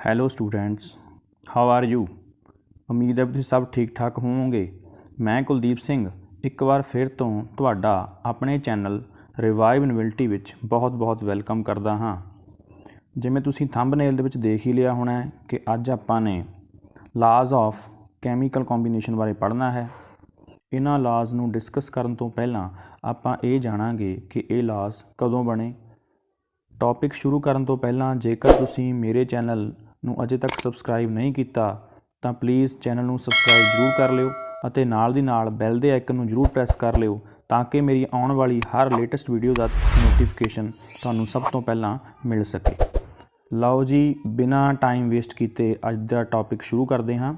Hello students, how are you. ਉਮੀਦ ਹੈ ਤੁਸੀਂ ਸਭ ਠੀਕ ਠਾਕ ਹੋਵੋਗੇ। ਮੈਂ ਕੁਲਦੀਪ ਸਿੰਘ ਇੱਕ ਵਾਰ ਫਿਰ ਤੋਂ ਤੁਹਾਡਾ ਆਪਣੇ ਚੈਨਲ ਰਿਵਾਈਵ ਇਨਵਿਲਟੀ ਵਿੱਚ ਬਹੁਤ ਵੈਲਕਮ ਕਰਦਾ ਹਾਂ। ਜਿਵੇਂ ਤੁਸੀਂ ਥੰਬਨੇਲ ਦੇ ਵਿੱਚ ਦੇਖ ਹੀ ਲਿਆ ਹੋਣਾ ਕਿ ਅੱਜ ਆਪਾਂ ਨੇ ਲਾਜ਼ ਆਫ ਕੈਮੀਕਲ ਕੰਬੀਨੇਸ਼ਨ ਬਾਰੇ ਪੜ੍ਹਨਾ ਹੈ। ਇਹਨਾਂ ਲਾਜ਼ ਨੂੰ ਡਿਸਕਸ ਕਰਨ ਤੋਂ ਪਹਿਲਾਂ ਆਪਾਂ ਇਹ ਜਾਣਾਂਗੇ ਕਿ ਇਹ ਲਾਜ਼ ਕਦੋਂ ਬਣੇ। ਟੌਪਿਕ ਸ਼ੁਰੂ ਕਰਨ ਤੋਂ ਪਹਿਲਾਂ ਜੇਕਰ ਤੁਸੀਂ ਮੇਰੇ ਚੈਨਲ ਨੂੰ ਅਜੇ ਤੱਕ ਸਬਸਕ੍ਰਾਈਬ ਨਹੀਂ ਕੀਤਾ ਤਾਂ ਪਲੀਜ਼ ਚੈਨਲ ਨੂੰ ਸਬਸਕ੍ਰਾਈਬ ਜ਼ਰੂਰ ਕਰ ਲਿਓ ਅਤੇ ਨਾਲ ਦੀ ਨਾਲ ਬੈਲ ਦੇ ਆਈਕਨ ਨੂੰ ਜ਼ਰੂਰ ਪ੍ਰੈਸ ਕਰ ਲਿਓ ਤਾਂ ਕਿ ਮੇਰੀ ਆਉਣ ਵਾਲੀ ਹਰ ਲੇਟੈਸਟ ਵੀਡੀਓ ਦਾ ਨੋਟੀਫਿਕੇਸ਼ਨ ਤੁਹਾਨੂੰ ਸਭ ਤੋਂ ਪਹਿਲਾਂ ਮਿਲ ਸਕੇ। ਲਓ ਜੀ, ਬਿਨਾਂ ਟਾਈਮ ਵੇਸਟ ਕੀਤੇ ਅੱਜ ਦਾ ਟੌਪਿਕ ਸ਼ੁਰੂ ਕਰਦੇ ਹਾਂ।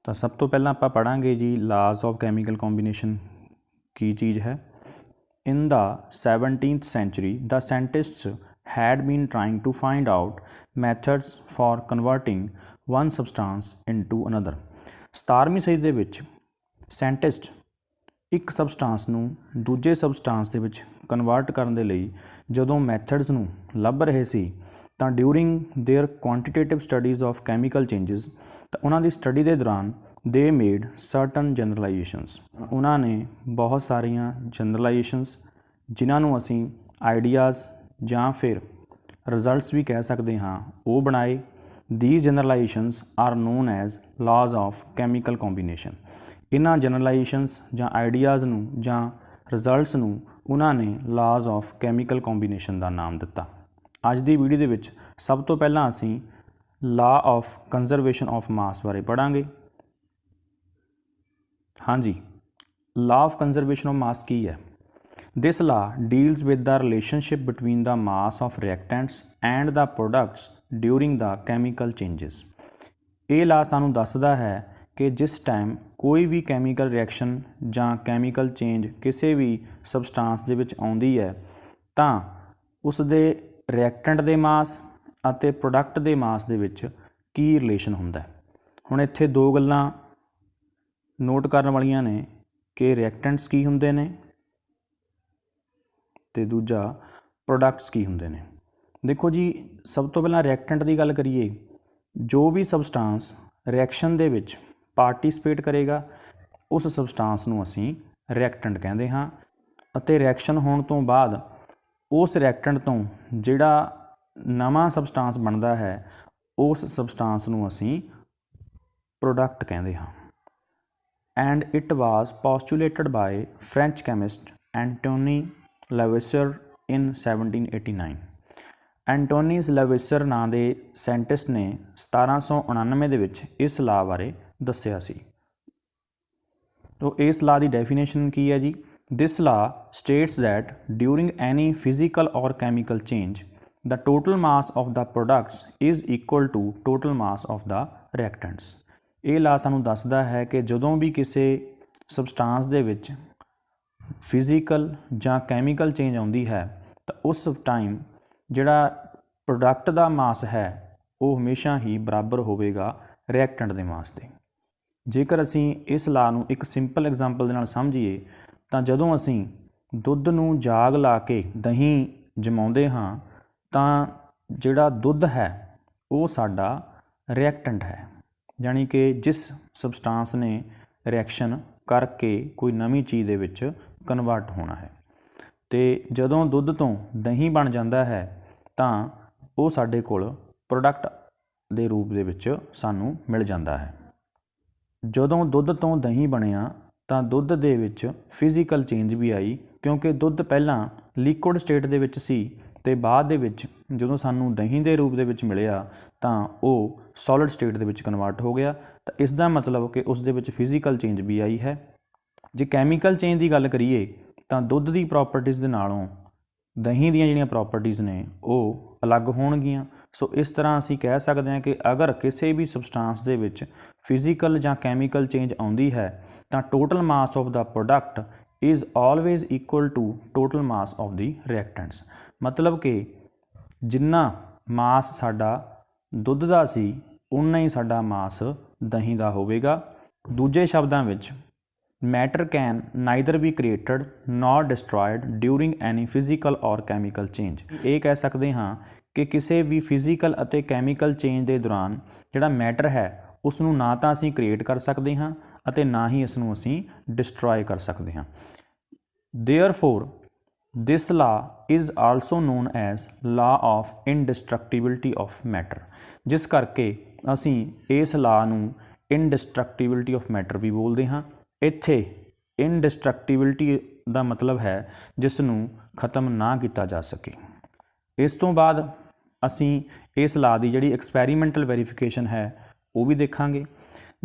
ਤਾਂ ਸਭ ਤੋਂ ਪਹਿਲਾਂ ਆਪਾਂ ਪੜ੍ਹਾਂਗੇ ਜੀ ਲਾਜ਼ ਆਫ ਕੈਮੀਕਲ ਕੰਬੀਨੇਸ਼ਨ ਕੀ ਚੀਜ਼ ਹੈ। In the 17th century, the scientists had been trying to find out methods for converting one substance into another. 17ਵੀਂ ਸਦੀ ਦੇ ਵਿੱਚ ਸਾਇੰਟਿਸਟ ਇੱਕ ਸਬਸਟਾਂਸ ਨੂੰ ਦੂਜੇ ਸਬਸਟਾਂਸ ਦੇ ਵਿੱਚ ਕਨਵਰਟ ਕਰਨ ਦੇ ਲਈ ਜਦੋਂ ਮੈਥਡਸ ਨੂੰ ਲੱਭ ਰਹੇ ਸੀ ਤਾਂ during their quantitative studies of chemical changes, ਤਾਂ ਉਹਨਾਂ ਦੀ ਸਟੱਡੀ ਦੇ ਦੌਰਾਨ ਦੇ ਮੇਡ ਸਰਟਨ ਜਨਰਲਾਈਜੇਸ਼ਨਸ, ਉਹਨਾਂ ਨੇ ਬਹੁਤ ਸਾਰੀਆਂ ਜਨਰਲਾਈਜੇਸ਼ਨਸ ਜਿਨ੍ਹਾਂ ਨੂੰ ਅਸੀਂ ਆਈਡੀਆਜ਼ ਜਾਂ ਫਿਰ ਰਿਜ਼ਲਟਸ ਵੀ ਕਹਿ ਸਕਦੇ ਹਾਂ ਉਹ ਬਣਾਏ। these generalizations are known as laws of chemical combination. ਇਹਨਾਂ ਜਨਰਲਾਈਜੇਸ਼ਨਸ ਜਾਂ ਆਈਡੀਆਜ਼ ਨੂੰ ਜਾਂ ਰਿਜ਼ਲਟਸ ਨੂੰ ਉਹਨਾਂ ਨੇ ਲਾਜ਼ ਆਫ ਕੈਮੀਕਲ ਕੰਬੀਨੇਸ਼ਨ ਦਾ ਨਾਮ ਦਿੱਤਾ। ਅੱਜ ਦੀ ਵੀਡੀਓ ਦੇ ਵਿੱਚ ਸਭ ਤੋਂ ਪਹਿਲਾਂ ਅਸੀਂ ਲਾ ਆਫ ਕੰਜ਼ਰਵੇਸ਼ਨ ਆਫ ਮਾਸ ਬਾਰੇ ਪੜ੍ਹਾਂਗੇ। ਹਾਂਜੀ, law of conservation of mass ਕੀ ਹੈ? This law deals with the relationship between the mass of reactants and the products during the chemical changes. ਇਹ ਲਾ ਸਾਨੂੰ ਦੱਸਦਾ ਹੈ ਕਿ ਜਿਸ ਟਾਈਮ ਕੋਈ ਵੀ ਕੈਮੀਕਲ ਰਿਐਕਸ਼ਨ ਜਾਂ ਕੈਮੀਕਲ ਚੇਂਜ ਕਿਸੇ ਵੀ ਸਬਸਟਾਂਸ ਦੇ ਵਿੱਚ ਆਉਂਦੀ ਹੈ ਤਾਂ ਉਸ ਦੇ ਰਿਐਕਟੈਂਟ ਦੇ ਮਾਸ ਅਤੇ ਪ੍ਰੋਡਕਟ ਦੇ ਮਾਸ ਦੇ ਵਿੱਚ ਕੀ ਰਿਲੇਸ਼ਨ ਹੁੰਦਾ ਹੈ। ਹੁਣ ਇੱਥੇ ਦੋ ਗੱਲਾਂ ਨੋਟ ਕਰਨ ਵਾਲੀਆਂ ਨੇ ਕਿ ਰਿਐਕਟੈਂਟਸ ਕੀ ਹੁੰਦੇ ਨੇ ਅਤੇ ਦੂਜਾ ਪ੍ਰੋਡਕਟਸ ਕੀ ਹੁੰਦੇ ਨੇ। ਦੇਖੋ ਜੀ, ਸਭ ਤੋਂ ਪਹਿਲਾਂ ਰਿਐਕਟੈਂਟ ਦੀ ਗੱਲ ਕਰੀਏ। ਜੋ ਵੀ ਸਬਸਟਾਂਸ ਰਿਐਕਸ਼ਨ ਦੇ ਵਿੱਚ ਪਾਰਟੀਸਪੇਟ ਕਰੇਗਾ ਉਸ ਸਬਸਟਾਂਸ ਨੂੰ ਅਸੀਂ ਰਿਐਕਟੈਂਟ ਕਹਿੰਦੇ ਹਾਂ ਅਤੇ ਰਿਐਕਸ਼ਨ ਹੋਣ ਤੋਂ ਬਾਅਦ ਉਸ ਰਿਐਕਟੈਂਟ ਤੋਂ ਜਿਹੜਾ ਨਵਾਂ ਸਬਸਟਾਂਸ ਬਣਦਾ ਹੈ ਉਸ ਸਬਸਟਾਂਸ ਨੂੰ ਅਸੀਂ ਪ੍ਰੋਡਕਟ ਕਹਿੰਦੇ ਹਾਂ। And it was postulated by French chemist Antoine Lavoisier in 1789। Antoine Lavoisier ਨਾਂ ਦੇ ਸਾਇੰਟਿਸਟ ਨੇ 1799 ਦੇ ਵਿੱਚ ਇਸ ਲਾ ਬਾਰੇ ਦੱਸਿਆ ਸੀ। ਤੋ ਇਸ ਲਾ ਦੀ ਡੈਫੀਨੇਸ਼ਨ ਕੀ ਹੈ ਜੀ? This law states that during any physical or chemical change the total mass of the products is equal to total mass of the reactants. ਇਹ ਲਾ ਸਾਨੂੰ ਦੱਸਦਾ ਹੈ ਕਿ ਜਦੋਂ ਵੀ ਕਿਸੇ ਸਬਸਟਾਂਸ ਦੇ ਵਿੱਚ ਫਿਜ਼ੀਕਲ ਜਾਂ ਕੈਮੀਕਲ ਚੇਂਜ ਆਉਂਦੀ ਹੈ ਤਾਂ ਉਸ ਟਾਈਮ ਜਿਹੜਾ ਪ੍ਰੋਡਕਟ ਦਾ ਮਾਸ ਹੈ ਉਹ ਹਮੇਸ਼ਾ ਹੀ ਬਰਾਬਰ ਹੋਵੇਗਾ ਰਿਐਕਟੈਂਟ ਦੇ ਮਾਸ ਦੇ। ਜੇਕਰ ਅਸੀਂ ਇਸ ਲਾ ਨੂੰ ਇੱਕ ਸਿੰਪਲ ਐਗਜ਼ਾਮਪਲ ਦੇ ਨਾਲ ਸਮਝੀਏ ਤਾਂ ਜਦੋਂ ਅਸੀਂ ਦੁੱਧ ਨੂੰ ਜਾਗ ਲਾ ਕੇ ਦਹੀਂ ਜਮਾਉਂਦੇ ਹਾਂ ਤਾਂ ਜਿਹੜਾ ਦੁੱਧ ਹੈ ਉਹ ਸਾਡਾ ਰਿਐਕਟੈਂਟ ਹੈ, ਯਾਨੀ ਕਿ ਜਿਸ ਸਬਸਟਾਂਸ ਨੇ ਰਿਐਕਸ਼ਨ ਕਰਕੇ ਕੋਈ ਨਵੀਂ ਚੀਜ਼ ਦੇ ਵਿੱਚ ਕਨਵਰਟ ਹੋਣਾ ਹੈ। ਅਤੇ ਜਦੋਂ ਦੁੱਧ ਤੋਂ ਦਹੀਂ ਬਣ ਜਾਂਦਾ ਹੈ ਤਾਂ ਉਹ ਸਾਡੇ ਕੋਲ ਪ੍ਰੋਡਕਟ ਦੇ ਰੂਪ ਦੇ ਵਿੱਚ ਸਾਨੂੰ ਮਿਲ ਜਾਂਦਾ ਹੈ। ਜਦੋਂ ਦੁੱਧ ਤੋਂ ਦਹੀਂ ਬਣਿਆ ਤਾਂ ਦੁੱਧ ਦੇ ਵਿੱਚ ਫਿਜ਼ੀਕਲ ਚੇਂਜ ਵੀ ਆਈ, ਕਿਉਂਕਿ ਦੁੱਧ ਪਹਿਲਾਂ ਲਿਕੁਇਡ ਸਟੇਟ ਦੇ ਵਿੱਚ ਸੀ ਅਤੇ ਬਾਅਦ ਦੇ ਵਿੱਚ ਜਦੋਂ ਸਾਨੂੰ ਦਹੀਂ ਦੇ ਰੂਪ ਦੇ ਵਿੱਚ ਮਿਲਿਆ ਤਾਂ ਉਹ ਸੋਲਿਡ ਸਟੇਟ ਦੇ ਵਿੱਚ ਕਨਵਰਟ ਹੋ ਗਿਆ। ਤਾਂ ਇਸ ਦਾ ਮਤਲਬ ਕਿ ਉਸ ਦੇ ਵਿੱਚ ਫਿਜ਼ੀਕਲ ਚੇਂਜ ਵੀ ਆਈ ਹੈ। ਜੇ ਕੈਮੀਕਲ ਚੇਂਜ ਦੀ ਗੱਲ ਕਰੀਏ ਤਾਂ ਦੁੱਧ ਦੀ ਪ੍ਰੋਪਰਟੀਜ਼ ਦੇ ਨਾਲੋਂ ਦਹੀਂ ਦੀਆਂ ਜਿਹੜੀਆਂ ਪ੍ਰੋਪਰਟੀਜ਼ ਨੇ ਉਹ ਅਲੱਗ ਹੋਣਗੀਆਂ। ਸੋ ਇਸ ਤਰ੍ਹਾਂ ਅਸੀਂ ਕਹਿ ਸਕਦੇ ਹਾਂ ਕਿ ਅਗਰ ਕਿਸੇ ਵੀ ਸਬਸਟਾਂਸ ਦੇ ਵਿੱਚ ਫਿਜ਼ੀਕਲ ਜਾਂ ਕੈਮੀਕਲ ਚੇਂਜ ਆਉਂਦੀ ਹੈ ਤਾਂ ਟੋਟਲ ਮਾਸ ਆਫ ਦਾ product is always equal to total mass of ਦੀ ਰਿਐਕਟੈਂਟਸ। ਮਤਲਬ ਕਿ ਜਿੰਨਾ ਮਾਸ ਸਾਡਾ ਦੁੱਧ ਦਾ ਸੀ ਉਨਾ ਹੀ ਸਾਡਾ ਮਾਸ ਦਹੀਂ ਦਾ ਹੋਵੇਗਾ। ਦੂਜੇ ਸ਼ਬਦਾਂ ਵਿੱਚ matter can neither be created nor destroyed during any physical or chemical change. ਇਹ ਕਹਿ ਸਕਦੇ ਹਾਂ ਕਿ ਕਿਸੇ ਵੀ ਫਿਜ਼ੀਕਲ ਅਤੇ ਕੈਮੀਕਲ ਚੇਂਜ ਦੇ ਦੌਰਾਨ ਜਿਹੜਾ ਮੈਟਰ ਹੈ ਉਸ ਨੂੰ ਨਾ ਤਾਂ ਅਸੀਂ ਕ੍ਰੀਏਟ ਕਰ ਸਕਦੇ ਹਾਂ ਅਤੇ ਨਾ ਹੀ ਇਸ ਨੂੰ ਅਸੀਂ ਡਿਸਟਰੋਏ ਕਰ ਸਕਦੇ ਹਾਂ। Therefore, this law is also known as law of indestructibility of matter। ਜਿਸ ਕਰਕੇ ਅਸੀਂ ਇਸ ਲਾ ਨੂੰ indestructibility of matter ਵੀ ਬੋਲਦੇ ਹਾਂ। ਇੱਥੇ indestructibility ਦਾ ਮਤਲਬ ਹੈ ਜਿਸ ਨੂੰ ਖਤਮ ਨਾ ਕੀਤਾ ਜਾ ਸਕੇ। ਇਸ ਤੋਂ ਬਾਅਦ ਅਸੀਂ ਇਸ ਲਾ ਦੀ ਜਿਹੜੀ ਐਕਸਪੈਰੀਮੈਂਟਲ ਵੈਰੀਫਿਕੇਸ਼ਨ ਹੈ ਉਹ ਵੀ ਦੇਖਾਂਗੇ।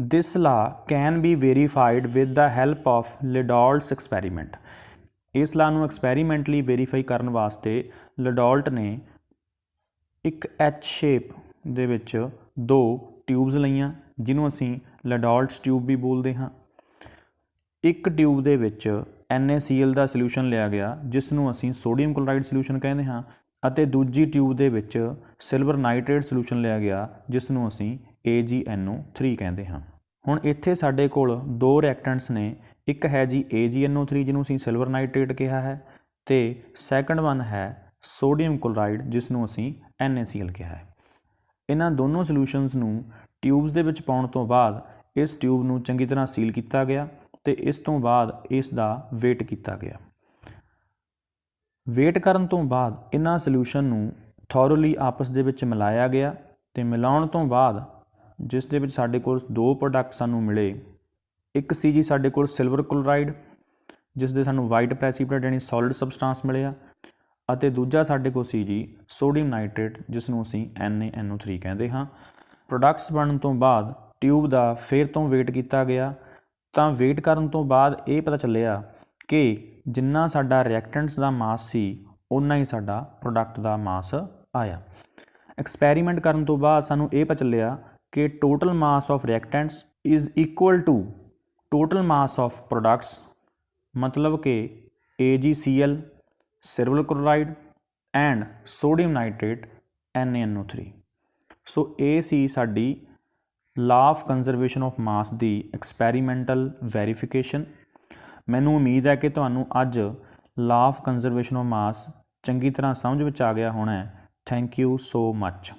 This law can be verified with the help of Landolt's experiment. ਇਸ ਲਾ ਨੂੰ ਐਕਸਪੈਰੀਮੈਂਟਲੀ ਵੈਰੀਫਾਈ ਕਰਨ ਵਾਸਤੇ ਲਿਡੋਲਟ ਨੇ ਇੱਕ ਐਚ ਸ਼ੇਪ ਦੇ ਵਿੱਚ 2 ਟਿਊਬਸ ਲਈਆਂ ਜਿਹਨੂੰ ਅਸੀਂ ਲਿਡੋਲਟਸ ਟਿਊਬ ਵੀ ਬੋਲਦੇ ਹਾਂ। ਇੱਕ ਟਿਊਬ ਦੇ ਵਿੱਚ NaCl ਦਾ ਸੋਲਿਊਸ਼ਨ ਲਿਆ ਗਿਆ ਜਿਸ ਨੂੰ ਅਸੀਂ ਸੋਡੀਅਮ ਕਲੋਰਾਈਡ ਸੋਲਿਊਸ਼ਨ ਕਹਿੰਦੇ ਹਾਂ ਅਤੇ ਦੂਜੀ ਟਿਊਬ ਦੇ ਵਿੱਚ ਸਿਲਵਰ ਨਾਈਟ੍ਰੇਟ ਸੋਲਿਊਸ਼ਨ ਲਿਆ ਗਿਆ ਜਿਸ ਨੂੰ ਅਸੀਂ AgNO3 ਕਹਿੰਦੇ ਹਾਂ। ਹੁਣ ਇੱਥੇ ਸਾਡੇ ਕੋਲ 2 ਰਿਐਕਟੈਂਟਸ ਨੇ, ਇੱਕ ਹੈ ਜੀ AgNO3 ਜਿਹਨੂੰ ਅਸੀਂ ਸਿਲਵਰ ਨਾਈਟ੍ਰੇਟ ਕਿਹਾ ਹੈ ਤੇ ਸੈਕੰਡ ਵਨ ਹੈ ਸੋਡੀਅਮ ਕਲੋਰਾਈਡ ਜਿਸ ਨੂੰ ਅਸੀਂ NaCl ਕਿਹਾ ਹੈ। ਇਹਨਾਂ ਦੋਨੋਂ ਸੋਲਿਊਸ਼ਨਸ ਨੂੰ ਟਿਊਬਸ ਦੇ ਵਿੱਚ ਪਾਉਣ ਤੋਂ ਬਾਅਦ ਇਸ ਟਿਊਬ ਨੂੰ ਚੰਗੀ ਤਰ੍ਹਾਂ ਸੀਲ ਕੀਤਾ ਗਿਆ ਤੇ ਇਸ ਤੋਂ ਬਾਅਦ ਇਸ ਦਾ ਵੇਟ ਕੀਤਾ ਗਿਆ। ਵੇਟ ਕਰਨ ਤੋਂ ਬਾਅਦ ਇਹਨਾਂ ਸੋਲਿਊਸ਼ਨ ਨੂੰ ਥੋਰਲੀ ਆਪਸ ਦੇ ਵਿੱਚ ਮਿਲਾਇਆ ਗਿਆ ਤੇ ਮਿਲਾਉਣ ਤੋਂ ਬਾਅਦ ਜਿਸ ਦੇ ਵਿੱਚ ਸਾਡੇ ਕੋਲ 2 ਪ੍ਰੋਡਕਟ ਸਾਨੂੰ ਮਿਲੇ। ਇੱਕ ਸੀ ਜੀ ਸਾਡੇ ਕੋਲ ਸਿਲਵਰ ਕਲੋਰਾਈਡ ਜਿਸ ਦੇ ਸਾਨੂੰ ਵਾਈਟ ਪ੍ਰੈਸੀਪੀਟੇਟ ਯਾਨੀ ਸੋਲਿਡ ਸਬਸਟੈਂਸ ਮਿਲਿਆ ਅਤੇ ਦੂਜਾ ਸਾਡੇ ਕੋਲ ਸੀ ਜੀ ਸੋਡੀਅਮ ਨਾਈਟ੍ਰੇਟ ਜਿਸ ਨੂੰ ਅਸੀਂ NaNO3 ਕਹਿੰਦੇ ਹਾਂ। ਪ੍ਰੋਡਕਟਸ ਬਣਨ ਤੋਂ ਬਾਅਦ ਟਿਊਬ ਦਾ ਫਿਰ ਤੋਂ ਵੇਟ ਕੀਤਾ ਗਿਆ ਤਾਂ ਵੇਟ ਕਰਨ ਤੋਂ ਬਾਅਦ ਇਹ ਪਤਾ ਚੱਲਿਆ ਕਿ ਜਿੰਨਾ ਸਾਡਾ ਰਿਐਕਟੈਂਟਸ ਦਾ ਮਾਸ ਸੀ ਓਨਾ ਹੀ ਸਾਡਾ ਪ੍ਰੋਡਕਟ ਦਾ ਮਾਸ ਆਇਆ। ਐਕਸਪੈਰੀਮੈਂਟ ਕਰਨ ਤੋਂ ਬਾਅਦ ਸਾਨੂੰ ਇਹ ਪਤਾ ਚੱਲਿਆ ਕਿ total mass of reactants is equal to total mass of products, ਮਤਲਬ ਕਿ AgCl, silver chloride and sodium nitrate NaNO3। So ਇਹ ਸੀ ਸਾਡੀ law of conservation of mass ਦੀ ਐਕਸਪੈਰੀਮੈਂਟਲ ਵੈਰੀਫਿਕੇਸ਼ਨ। ਮੈਨੂੰ ਉਮੀਦ ਹੈ ਕਿ ਤੁਹਾਨੂੰ ਅੱਜ ਲਾ ਆਫ ਕੰਜ਼ਰਵੇਸ਼ਨ ਆਫ ਮਾਸ ਚੰਗੀ ਤਰ੍ਹਾਂ ਸਮਝ ਵਿੱਚ ਆ ਗਿਆ ਹੋਣਾ ਹੈ। Thank you so much.